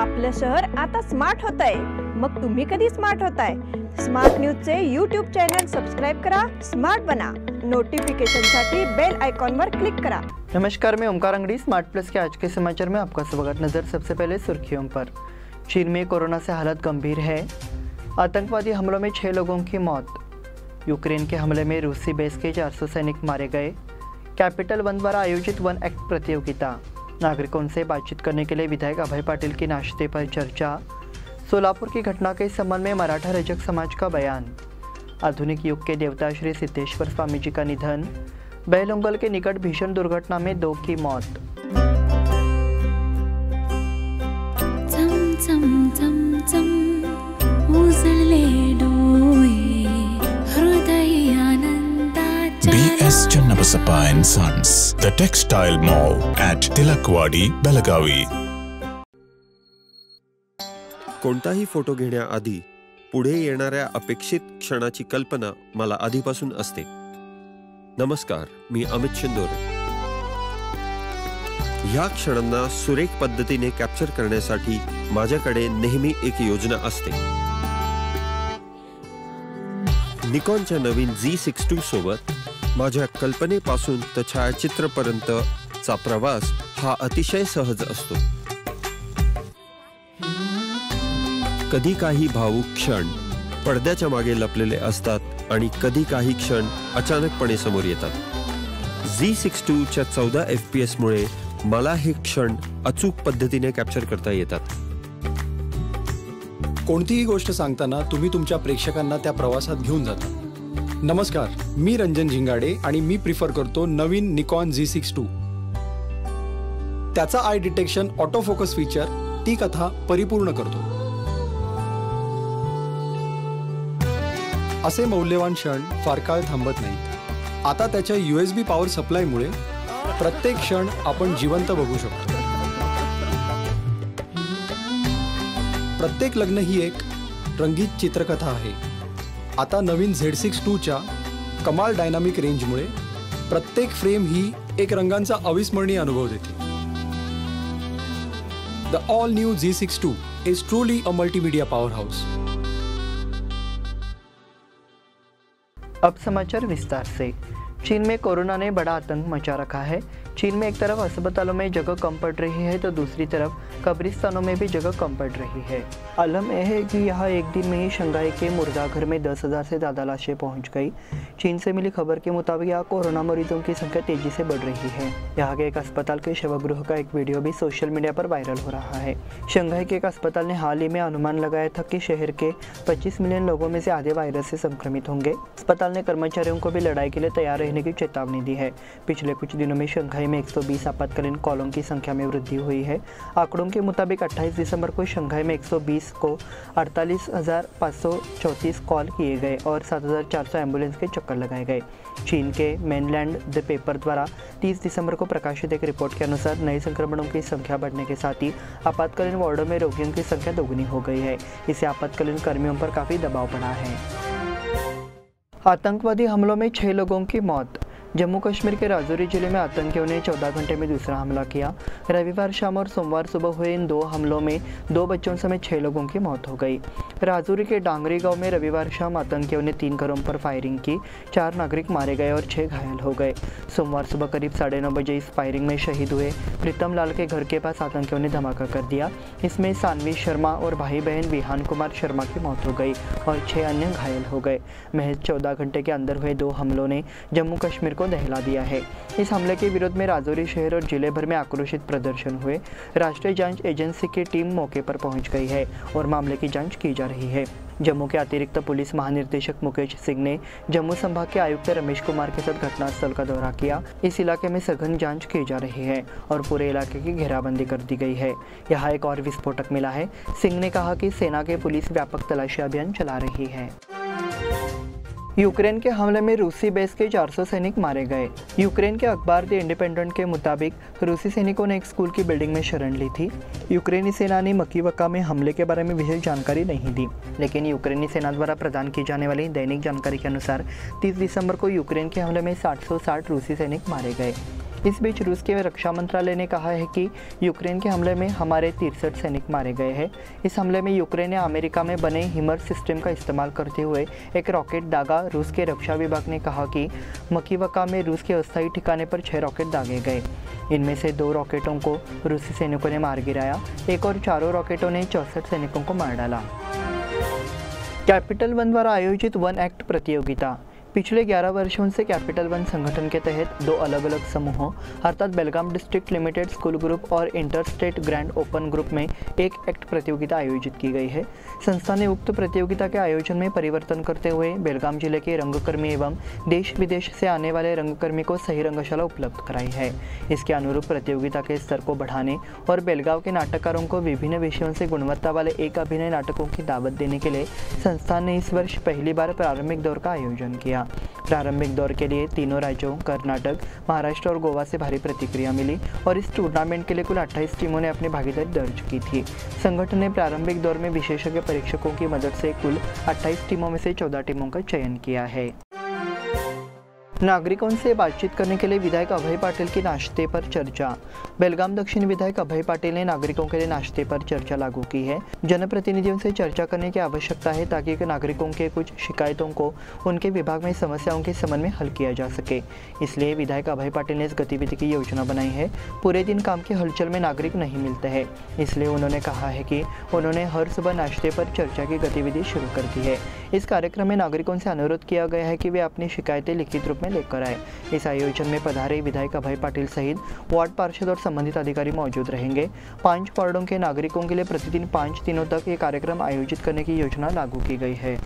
आपलं शहर आता स्मार्ट होत आहे। मग तुम्ही कधी स्मार्ट होताय? स्मार्ट न्यूजचे यूट्यूब चॅनल सबस्क्राइब करा, स्मार्ट बना। नोटिफिकेशनसाठी बेल आइकॉन पर क्लिक करा। नमस्कार, मैं ओमकार अंगड़ी। स्मार्ट प्लस के आज के समाचार में आपका स्वागत। नजर सबसे पहले सुर्खियों पर। चीन में कोरोना से हालत गंभीर है। आतंकवादी हमलों में 6 लोगों की मौत। यूक्रेन के हमले में रूसी बेस के 400 सैनिक मारे गए। कैपिटल वन द्वारा आयोजित वन एक्ट प्रतियोगिता। नागरिकों से बातचीत करने के लिए विधायक अभय पाटिल की नाश्ते पर चर्चा। सोलापुर की घटना के संबंध में मराठा रजक समाज का बयान। आधुनिक युग के देवता श्री सिद्धेश्वर स्वामी जी का निधन। बेलुंगल के निकट भीषण दुर्घटना में 2 की मौत। BS Channabasappa and Sons, the Textile Mall at Tilakwadi, Belagavi. कोणताही फोटो घेण्याआधी पुढे येणाऱ्या अपेक्षित क्षणाची कल्पना मला आधीपासून असते। नमस्कार, मी अमित शिंदोरे। या क्षणांना सुरेख पद्धतीने कॅप्चर करण्यासाठी माझ्याकडे नेहमी एक योजना असते। निकॉनच्या नवीन Z62 सोबत माझ्या कल्पनेपासून ते छायाचित्रपर्यंतचा प्रवास हा अतिशय सहज असतो। कधी काही भावुक क्षण पडद्याच्या मागे लपलेले असतात आणि कधी काही क्षण अचानकपणे समोर येतात। Z62 च्या 14 FPS मुळे मला हे क्षण अचूक पद्धतीने कॅप्चर करता येतात। कोणतीही गोष्ट सांगताना तुम्ही तुमच्या प्रेक्षकांना त्या प्रवासात घेऊन जाता। नमस्कार, मी रंजन झिंगाडे आणि मी प्रिफर करतो नवीन निकॉन Z62। त्याचा आय डिटेक्शन ऑटो फोकस फीचर ती कथा परिपूर्ण करतो। असे मौल्यवान क्षण फार काळ थांबत नाहीत। आता त्याच्या USB पॉवर सप्लायमुळे प्रत्येक क्षण आपण जिवंत बघू शकतो। प्रत्येक लग्न ही एक रंगीत चित्रकथा आहे। आता नवीन Z62 च्या कमाल डायनामिक रेंजमुळे प्रत्येक फ्रेम ही एक रंगांचा अविस्मरणीय अनुभव देते। The all new Z62 is truly a multimedia power house. अब समाचार विस्तार से। चीन में कोरोना ने बड़ा आतंक मचा रखा है। चीन में एक तरफ अस्पतालों में जगह कम पड़ रही है तो दूसरी तरफ कब्रिस्तानों में भी जगह कम पड़ रही है। आलम यह है कि यहाँ एक दिन में ही शंघाई के मुर्दाघर में 10,000 से ज़्यादा लाशें पहुँच गई। चीन से मिली खबर के मुताबिक यहाँ कोरोना मरीजों की संख्या तेजी से बढ़ रही है। यहाँ के एक अस्पताल के शवगृह का एक वीडियो भी सोशल मीडिया पर वायरल हो रहा है। शंघाई के एक अस्पताल ने हाल ही में अनुमान लगाया था कि शहर के 25 मिलियन लोगों में से आधे वायरस से संक्रमित होंगे। अस्पताल ने कर्मचारियों को भी लड़ाई के लिए तैयार रहने की चेतावनी दी है। पिछले कुछ दिनों में शंघाई में 120 आपातकालीन कॉलों की संख्या में वृद्धि हुई है। आंकड़ों के मुताबिक 28 दिसंबर को शंघाई में 120 को 48,534 कॉल किए गए और 7,400 एम्बुलेंस के चक्कर लगाए गए। चीन के मेनलैंड द पेपर द्वारा 30 दिसंबर को प्रकाशित एक रिपोर्ट के अनुसार नए संक्रमणों की संख्या बढ़ने के साथ ही आपातकालीन वार्डों में रोगियों की संख्या दोगुनी हो गई है। इससे आपातकालीन कर्मियों पर काफ़ी दबाव पड़ा है। आतंकवादी हमलों में 6 लोगों की मौत। जम्मू कश्मीर के राजौरी जिले में आतंकियों ने 14 घंटे में दूसरा हमला किया। रविवार शाम और सोमवार सुबह हुए इन 2 हमलों में 2 बच्चों समेत 6 लोगों की मौत हो गई। राजौरी के डांगरी गांव में रविवार शाम आतंकियों ने 3 घरों पर फायरिंग की। 4 नागरिक मारे गए और 6 घायल हो गए। सोमवार सुबह करीब 9:30 बजे इस फायरिंग में शहीद हुए प्रीतम लाल के घर के पास आतंकियों ने धमाका कर दिया। इसमें सानवी शर्मा और भाई बहन विहान कुमार शर्मा की मौत हो गई और 6 अन्य घायल हो गए। महज 14 घंटे के अंदर हुए 2 हमलों ने जम्मू कश्मीर को दहला दिया है। इस हमले के विरोध में राजौरी शहर और जिले भर में आक्रोशित प्रदर्शन हुए। राष्ट्रीय जांच एजेंसी की टीम मौके पर पहुंच गई है और मामले की जांच की जा रही है। जम्मू के अतिरिक्त पुलिस महानिर्देशक मुकेश सिंह ने जम्मू संभाग के आयुक्त रमेश कुमार के साथ घटनास्थल का दौरा किया। इस इलाके में सघन जांच की जा रही है और पूरे इलाके की घेराबंदी कर दी गई है। यहाँ एक और विस्फोटक मिला है। सिंह ने कहा कि सेना के पुलिस व्यापक तलाशी अभियान चला रही है। यूक्रेन के हमले में रूसी बेस के 400 सैनिक मारे गए। यूक्रेन के अखबार द इंडिपेंडेंट के मुताबिक रूसी सैनिकों ने एक स्कूल की बिल्डिंग में शरण ली थी। यूक्रेनी सेना ने मकीवका में हमले के बारे में विशेष जानकारी नहीं दी, लेकिन यूक्रेनी सेना द्वारा प्रदान की जाने वाली दैनिक जानकारी के अनुसार 30 दिसंबर को यूक्रेन के हमले में 760 रूसी सैनिक मारे गए। इस बीच रूस के रक्षा मंत्रालय ने कहा है कि यूक्रेन के हमले में हमारे 63 सैनिक मारे गए हैं। इस हमले में यूक्रेन ने अमेरिका में बने हिमर सिस्टम का इस्तेमाल करते हुए एक रॉकेट दागा। रूस के रक्षा विभाग ने कहा कि मकीवका में रूस के अस्थायी ठिकाने पर 6 रॉकेट दागे गए। इनमें से 2 रॉकेटों को रूसी सैनिकों ने मार गिराया, एक और 4 रॉकेटों ने 64 सैनिकों को मार डाला। कैपिटल वन द्वारा आयोजित वन एक्ट प्रतियोगिता। पिछले 11 वर्षों से कैपिटल वन संगठन के तहत 2 अलग अलग समूहों अर्थात बेलगाम डिस्ट्रिक्ट लिमिटेड स्कूल ग्रुप और इंटरस्टेट ग्रैंड ओपन ग्रुप में एक एक्ट प्रतियोगिता आयोजित की गई है। संस्था ने उक्त प्रतियोगिता के आयोजन में परिवर्तन करते हुए बेलगाम जिले के रंगकर्मी एवं देश विदेश से आने वाले रंगकर्मी को सही रंगशाला उपलब्ध कराई है। इसके अनुरूप प्रतियोगिता के स्तर को बढ़ाने और बेलगांव के नाटककारों को विभिन्न विषयों से गुणवत्ता वाले एक अभिनय नाटकों की दावत देने के लिए संस्था ने इस वर्ष पहली बार प्रारंभिक दौर का आयोजन किया। प्रारंभिक दौर के लिए तीनों राज्यों कर्नाटक, महाराष्ट्र और गोवा से भारी प्रतिक्रिया मिली और इस टूर्नामेंट के लिए कुल 28 टीमों ने अपनी भागीदारी दर्ज की थी। संगठन ने प्रारंभिक दौर में विशेषज्ञ परीक्षकों की मदद से कुल 28 टीमों में से 14 टीमों का चयन किया है। नागरिकों से बातचीत करने के लिए विधायक अभय पाटिल की नाश्ते पर चर्चा। बेलगाम दक्षिण विधायक अभय पाटिल ने नागरिकों के लिए नाश्ते पर चर्चा लागू की है। जनप्रतिनिधियों से चर्चा करने की आवश्यकता है ताकि नागरिकों के कुछ शिकायतों को उनके विभाग में समस्याओं के संबंध में हल किया जा सके। इसलिए विधायक अभय पाटिल ने इस गतिविधि की योजना बनाई है। पूरे दिन काम की हलचल में नागरिक नहीं मिलते हैं, इसलिए उन्होंने कहा है कि उन्होंने हर सुबह नाश्ते पर चर्चा की गतिविधि शुरू कर दी है। इस कार्यक्रम में नागरिकों से अनुरोध किया गया है कि वे अपनी शिकायतें लिखित रूप में लेकर आए। इस आयोजन में पधारे विधायक अभय पाटिल सहित वार्ड पार्षद और संबंधित अधिकारी मौजूद रहेंगे। 5 वार्डों के नागरिकों के लिए प्रतिदिन 5 दिनों तक ये कार्यक्रम आयोजित करने की योजना लागू की गई है।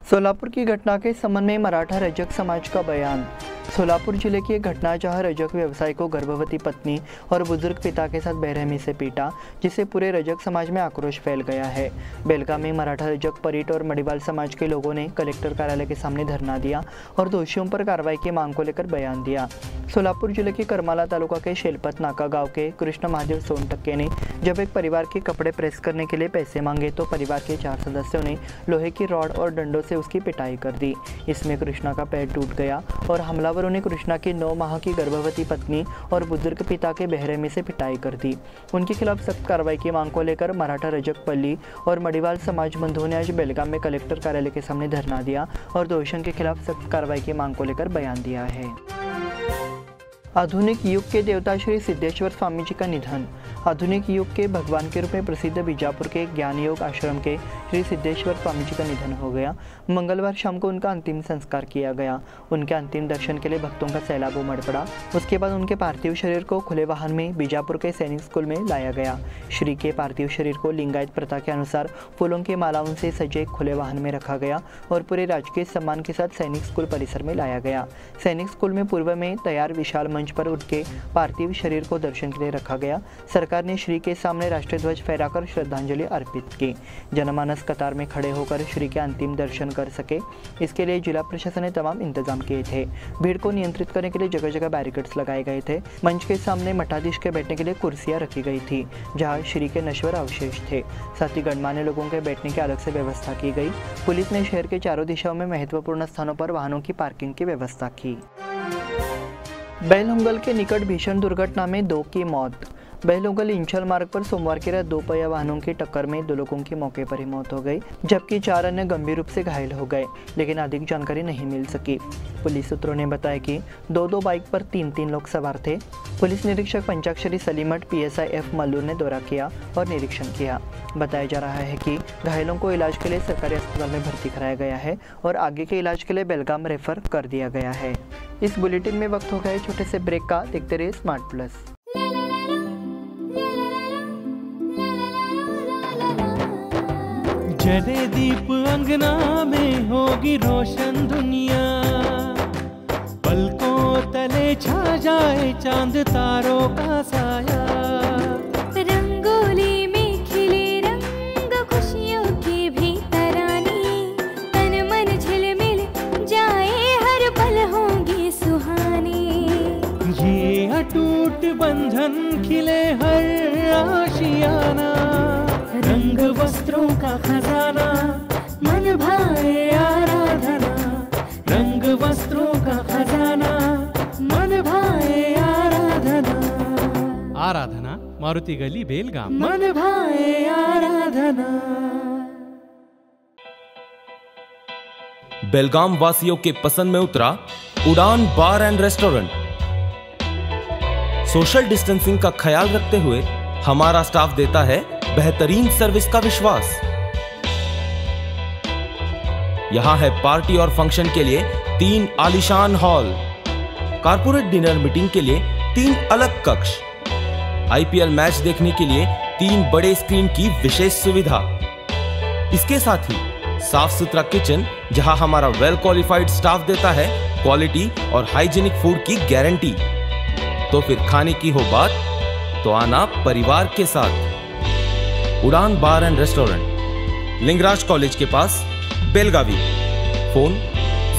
सोलापुर की घटना के संबंध में मराठा रजक समाज का बयान। सोलापुर जिले की एक घटना जहां रजक व्यवसायी को गर्भवती पत्नी और बुजुर्ग पिता के साथ बेरहमी से पीटा, जिससे पूरे रजक समाज में आक्रोश फैल गया है। बेलगाम में मराठा रजक परीट और मडिवाल समाज के लोगों ने कलेक्टर कार्यालय के सामने धरना दिया और दोषियों पर कार्रवाई की मांग को लेकर बयान दिया। सोलापुर जिले के करमाला तालुका के शेलपत नाका गांव के कृष्ण महादेव सोनटक्के ने जब एक परिवार के कपड़े प्रेस करने के लिए पैसे मांगे तो परिवार के 4 सदस्यों ने लोहे की रॉड और डंडों से उसकी पिटाई कर दी। इसमें कृष्णा का पैर टूट गया और हमलावरों ने कृष्णा की 9 माह की गर्भवती पत्नी और बुजुर्ग पिता के बेरहमी से पिटाई कर दी। उनके खिलाफ सख्त कार्रवाई की मांग को लेकर मराठा रजक पल्ली और मडिवाल समाज बंधुओं ने आज बेलगाम में कलेक्टर कार्यालय के सामने धरना दिया और दोषियों के खिलाफ सख्त कार्रवाई की मांग को लेकर बयान दिया है। आधुनिक युग के देवता श्री सिद्धेश्वर स्वामी जी का निधन। आधुनिक युग के भगवान के रूप में प्रसिद्ध बीजापुर के ज्ञान योग आश्रम के श्री सिद्धेश्वर स्वामी जी का निधन हो गया। मंगलवार शाम को उनका अंतिम संस्कार किया गया। उनके अंतिम दर्शन के लिए भक्तों का सैलाब उमड़ पड़ा। उसके बाद उनके पार्थिव शरीर को खुले वाहन में बीजापुर के सैनिक स्कूल में लाया गया। श्री के पार्थिव शरीर को लिंगायत प्रथा के अनुसार फूलों की मालाओं से सजे खुले वाहन में रखा गया और पूरे राजकीय सम्मान के साथ सैनिक स्कूल परिसर में लाया गया। सैनिक स्कूल में पूर्व में तैयार विशाल मंच पर उनके पार्थिव शरीर को दर्शन के लिए रखा गया। सरकार ने श्री के सामने राष्ट्रीय ध्वज फहराकर श्रद्धांजलि अर्पित की। जनमानस कतार में खड़े होकर श्री के अंतिम दर्शन कर सके, इसके लिए जिला प्रशासन ने तमाम इंतजाम किए थे। भीड़ को नियंत्रित करने के लिए जगह जगह बैरिकेड्स लगाए गए थे। मंच के सामने मठाधीश के बैठने के लिए कुर्सियां रखी गई थी जहां श्री के नश्वर अवशेष थे। साथ ही गणमान्य लोगों के बैठने की अलग से व्यवस्था की गई। पुलिस ने शहर के चारों दिशाओं में महत्वपूर्ण स्थानों पर वाहनों की पार्किंग की व्यवस्था की। बेलहोंगल के निकट भीषण दुर्घटना में 2 की मौत। बेलहोंगल इंचल मार्ग पर सोमवार की रात 2 पहिया वाहनों की टक्कर में 2 लोगों की मौके पर ही मौत हो गई, जबकि 4 अन्य गंभीर रूप से घायल हो गए, लेकिन अधिक जानकारी नहीं मिल सकी। पुलिस सूत्रों ने बताया कि 2 बाइक पर 3 लोग सवार थे। पुलिस निरीक्षक पंचाक्षरी सलीमठ PSI F मल्लूर ने दौरा किया और निरीक्षण किया। बताया जा रहा है कि घायलों को इलाज के लिए सरकारी अस्पताल में भर्ती कराया गया है और आगे के इलाज के लिए बेलगाम रेफर कर दिया गया है। इस बुलेटिन में वक्त हो गया है छोटे से ब्रेक का। देखते रहिए स्मार्ट प्लस। जले दीप अंगना में होगी रोशन दुनिया, पलकों तले छा जाए चांद तारों का साया। रंगोली में खिले रंग खुशियों की भी तरानी, तन मन झिलमिल जाए हर पल होंगी सुहानी। ये अटूट बंधन खिले हर आशियाना, रंग वस्त्रों का खजाना मन भाए आराधना। रंग वस्त्रों का खजाना मन भाए मारुति गली बेलगाम। मन भाए आराधना। बेलगाम वासियों के पसंद में उतरा उड़ान बार एंड रेस्टोरेंट। सोशल डिस्टेंसिंग का ख्याल रखते हुए हमारा स्टाफ देता है बेहतरीन सर्विस का विश्वास। यहां है पार्टी और फंक्शन के लिए 3 आलीशान हॉल, कारपोरेट डिनर मीटिंग के लिए 3 अलग कक्ष, IPL मैच देखने के लिए 3 बड़े स्क्रीन की विशेष सुविधा। इसके साथ ही साफ सुथरा किचन जहां हमारा वेल क्वालिफाइड स्टाफ देता है क्वालिटी और हाइजीनिक फूड की गारंटी। तो फिर खाने की हो बात तो आना परिवार के साथ। उड़ान बार एंड रेस्टोरेंट, लिंगराज कॉलेज के पास, बेलगावी। फोन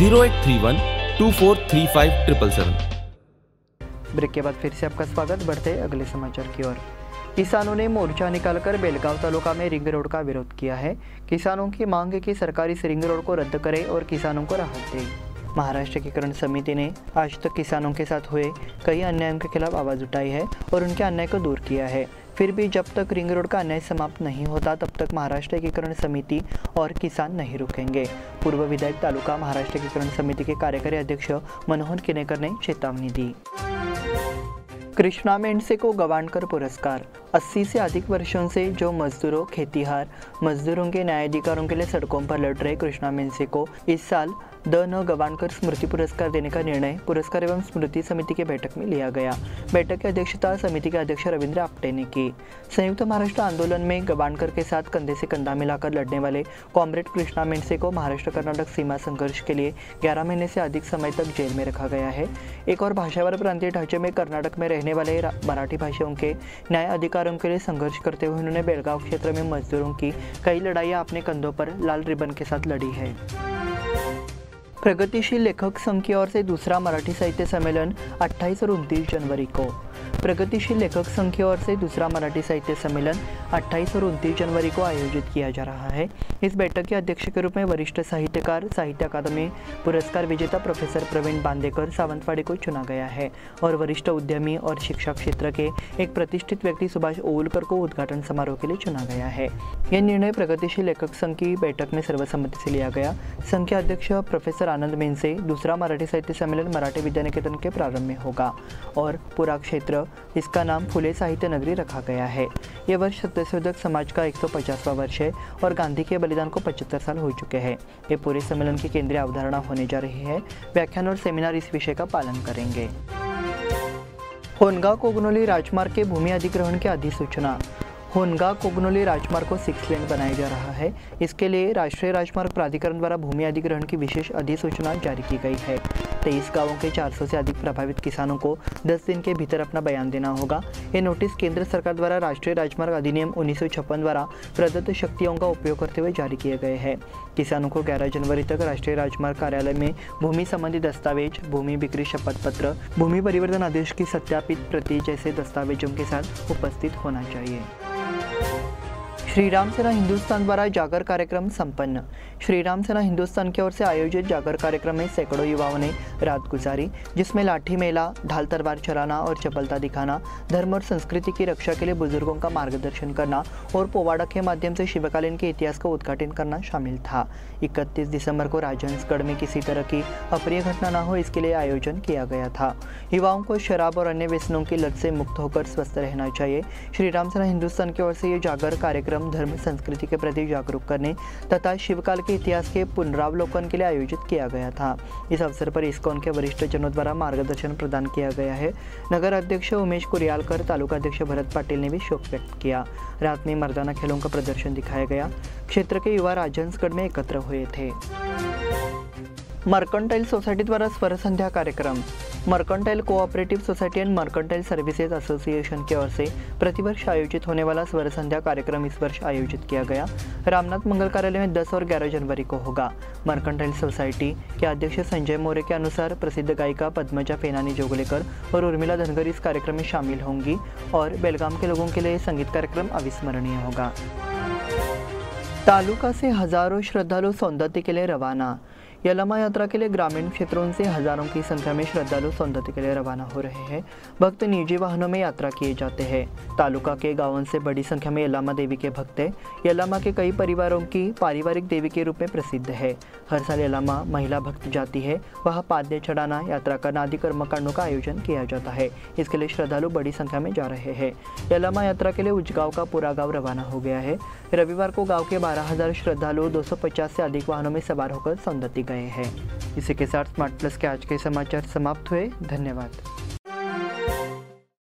0831 2435 ब्रेक के बाद फिर से आपका स्वागत। बढ़ते अगले समाचार की ओर। किसानों ने मोर्चा निकालकर बेलगांव तालुका में रिंग रोड का विरोध किया है। किसानों की मांग है कि सरकारी इस रिंग रोड को रद्द करे और किसानों को राहत दे। महाराष्ट्र एकीकरण समिति ने आज तक किसानों के साथ हुए कई अन्यायों के खिलाफ आवाज़ उठाई है और उनके अन्याय को दूर किया है। फिर भी जब तक रिंग रोड का अन्याय समाप्त नहीं होता तब तक महाराष्ट्र एकीकरण समिति और किसान नहीं रुकेंगे। पूर्व विधायक तालुका महाराष्ट्र एकीकरण समिति के कार्यकारी अध्यक्ष मनोहर किनेकर ने चेतावनी दी। कृष्णा मेंढसे को गवाणकर पुरस्कार। 80 से अधिक वर्षों से जो मजदूरों, खेतीहार मजदूरों के न्यायाधिकारों के लिए सड़कों पर लड़ रहे कृष्णा मेंढसे को इस साल द गवाणकर स्मृति पुरस्कार देने का निर्णय पुरस्कार एवं स्मृति समिति की बैठक में लिया गया। बैठक की अध्यक्षता समिति के अध्यक्ष रविंद्र आप्टे ने की। संयुक्त महाराष्ट्र आंदोलन में गवाणकर के साथ कंधे से कंधा मिलाकर लड़ने वाले कॉमरेड कृष्णा मेंढसे को महाराष्ट्र कर्नाटक सीमा संघर्ष के लिए 11 महीने से अधिक समय तक जेल में रखा गया है। एक और भाषावर प्रांतीय ढांचे में कर्नाटक में रहने वाले मराठी भाषियों के न्याय अधिकारों के लिए संघर्ष करते हुए उन्होंने बेलगांव क्षेत्र में मजदूरों की कई लड़ाइयां अपने कंधों पर लाल रिबन के साथ लड़ी है। प्रगतिशील लेखक संघ की ओर से दूसरा मराठी साहित्य सम्मेलन 28 और 29 जनवरी को। प्रगतिशील लेखक संघ की ओर से दूसरा मराठी साहित्य सम्मेलन 28 और 29 जनवरी को आयोजित किया जा रहा है। इस बैठक के अध्यक्ष के रूप में वरिष्ठ साहित्यकार, साहित्य अकादमी पुरस्कार विजेता प्रोफेसर प्रवीण बांदेकर सावंतवाड़ी को चुना गया है और वरिष्ठ उद्यमी और शिक्षा क्षेत्र के एक प्रतिष्ठित व्यक्ति सुभाष ओवलकर को उद्घाटन समारोह के लिए चुना गया है। यह निर्णय प्रगतिशील लेखक संघ की बैठक में सर्वसम्मति से लिया गया। संघ के अध्यक्ष प्रोफेसर आनंद मेंढसे दूसरा मराठी साहित्य सम्मेलन मराठी विद्यानिकेतन के प्रारंभ में होगा और पूरा क्षेत्र इसका नाम फुले साहित्य नगरी रखा गया है। यह वर्ष सत्यशोधक समाज का 150वां वर्ष है और गांधी के बलिदान को 75 साल हो चुके हैं। ये पूरे सम्मेलन की केंद्रीय अवधारणा होने जा रही है। व्याख्यान और सेमिनार इस विषय का पालन करेंगे। होनगांव कोगनोली राजमार्ग के भूमि अधिग्रहण की अधिसूचना। होनगांव कोगनोली राजमार्ग को 6 लेन बनाया जा रहा है। इसके लिए राष्ट्रीय राजमार्ग प्राधिकरण द्वारा भूमि अधिग्रहण की विशेष अधिसूचना जारी की गई है। 23 गांवों के 400 से अधिक प्रभावित किसानों को 10 दिन के भीतर अपना बयान देना होगा। ये नोटिस केंद्र सरकार द्वारा राष्ट्रीय राजमार्ग अधिनियम 1956 द्वारा प्रदत्त शक्तियों का उपयोग करते हुए जारी किए गए हैं। किसानों को 11 जनवरी तक राष्ट्रीय राजमार्ग कार्यालय में भूमि संबंधी दस्तावेज, भूमि बिक्री शपथ पत्र, भूमि परिवर्तन आदेश की सत्यापित प्रति जैसे दस्तावेजों के साथ उपस्थित होना चाहिए। श्री राम सेना हिंदुस्तान द्वारा जागर कार्यक्रम संपन्न। श्री राम सेना हिंदुस्तान की ओर से आयोजित जागर कार्यक्रम में सैकड़ों युवाओं ने रात गुजारी, जिसमें लाठी मेला, ढाल तलवार चलाना और चपलता दिखाना, धर्म और संस्कृति की रक्षा के लिए बुजुर्गों का मार्गदर्शन करना और पोवाड़ा के माध्यम से शिवकालीन के इतिहास का उद्घाटन करना शामिल था। 31 दिसंबर को राजहंसगढ़ में किसी तरह की अप्रिय घटना न हो, इसके लिए आयोजन किया गया था। युवाओं को शराब और अन्य व्यसनों की लत से मुक्त होकर स्वस्थ रहना चाहिए। श्री राम सेना हिंदुस्तान की ओर से ये जागर कार्यक्रम धर्म संस्कृति के प्रति जागरूक करने तथा शिवकाल के इतिहास के पुनरावलोकन के लिए आयोजित किया गया था। इस अवसर पर इस्कॉन के वरिष्ठ जनों द्वारा मार्गदर्शन प्रदान किया गया है। नगर अध्यक्ष उमेश कुरियालकर, तालुका अध्यक्ष भरत पाटिल ने भी शोक व्यक्त किया। रात में मर्दाना खेलों का प्रदर्शन दिखाया गया। क्षेत्र के युवा राजहंसगढ़ में एकत्र हुए थे। मर्केंटाइल सोसाइटी द्वारा स्वर संध्या कार्यक्रम। Mercantile cooperative society and mercantile services association की ओर से प्रतिवर्ष आयोजित होने वाला स्वर संध्या कार्यक्रम इस वर्ष आयोजित किया गया। रामनाथ मंगल कार्यालय में 10 और 11 जनवरी को होगा। मर्केंटाइल सोसाइटी के अध्यक्ष संजय मोरे के अनुसार प्रसिद्ध गायिका पद्मजा फेनानी जोगलेकर और उर्मिला धनगर इस कार्यक्रम में शामिल होंगी और बेलगाम के लोगों के लिए संगीत कार्यक्रम अविस्मरणीय होगा। तालुका से हजारों श्रद्धालु सौंदत्ती के लिए रवाना। यलामा यात्रा के लिए ग्रामीण क्षेत्रों से हजारों की संख्या में श्रद्धालु सौंदत्ती के लिए रवाना हो रहे हैं। भक्त निजी वाहनों में यात्रा किए जाते हैं। तालुका के गांवों से बड़ी संख्या में यलामा देवी के भक्त हैं। यलामा के कई परिवारों की पारिवारिक देवी के रूप में प्रसिद्ध है। हर साल यलामा महिला भक्त जाती है। वहाँ पाद्य चढ़ाना, यात्रा करना आदि कर्मकांडों का आयोजन किया जाता है। इसके लिए श्रद्धालु बड़ी संख्या में जा रहे हैं। यलामा यात्रा के लिए उजगांव का पूरा गांव रवाना हो गया है। रविवार को गांव के 12,000 श्रद्धालु 250 से अधिक वाहनों में सवार होकर सौंदत्ती गए हैं। इसी के साथ स्मार्ट प्लस के आज के समाचार समाप्त हुए। धन्यवाद।